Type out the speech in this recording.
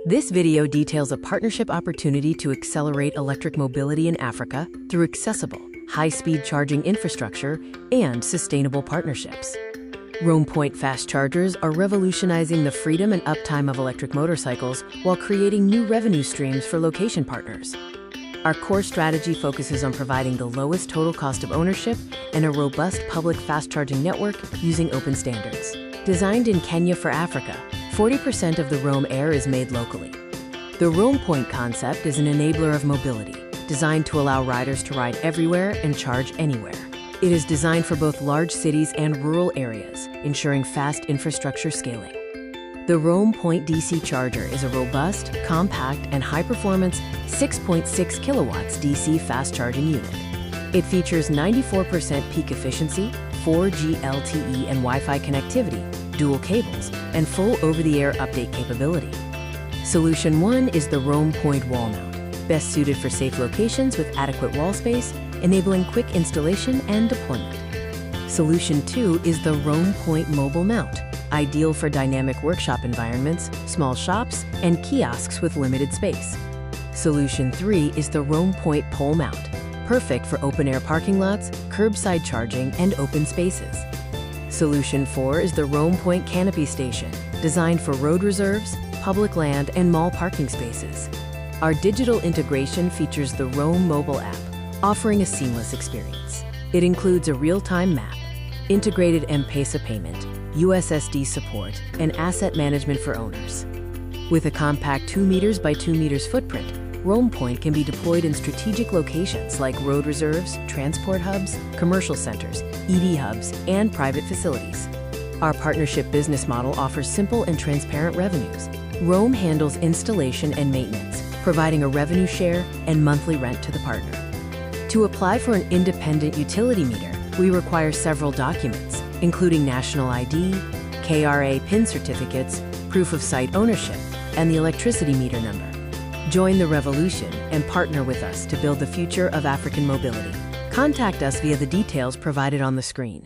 This video details a partnership opportunity to accelerate electric mobility in Africa through accessible, high-speed charging infrastructure and sustainable partnerships. Roam Point fast chargers are revolutionizing the freedom and uptime of electric motorcycles while creating new revenue streams for location partners. Our core strategy focuses on providing the lowest total cost of ownership and a robust public fast charging network using open standards. Designed in Kenya for Africa, 40% of the Roam Air is made locally. The Roam Point concept is an enabler of mobility, designed to allow riders to ride everywhere and charge anywhere. It is designed for both large cities and rural areas, ensuring fast infrastructure scaling. The Roam Point DC charger is a robust, compact, and high-performance 6.6 kilowatts DC fast charging unit. It features 94% peak efficiency, 4G LTE and Wi-Fi connectivity, dual cables, and full over-the-air update capability. Solution 1 is the Roam Point wall mount, best suited for safe locations with adequate wall space, enabling quick installation and deployment. Solution 2 is the Roam Point mobile mount, ideal for dynamic workshop environments, small shops, and kiosks with limited space. Solution 3 is the Roam Point pole mount, perfect for open-air parking lots, curbside charging, and open spaces. Solution 4 is the Roam Point canopy station, designed for road reserves, public land, and mall parking spaces. Our digital integration features the Roam mobile app, offering a seamless experience. It includes a real-time map, integrated M-Pesa payment, USSD support, and asset management for owners. With a compact 2 meters by 2 meters footprint, Roam Point can be deployed in strategic locations like road reserves, transport hubs, commercial centers, EV hubs, and private facilities. Our partnership business model offers simple and transparent revenues. Roam handles installation and maintenance, providing a revenue share and monthly rent to the partner. To apply for an independent utility meter, we require several documents, including national ID, KRA PIN certificates, proof of site ownership, and the electricity meter number. Join the revolution and partner with us to build the future of African mobility. Contact us via the details provided on the screen.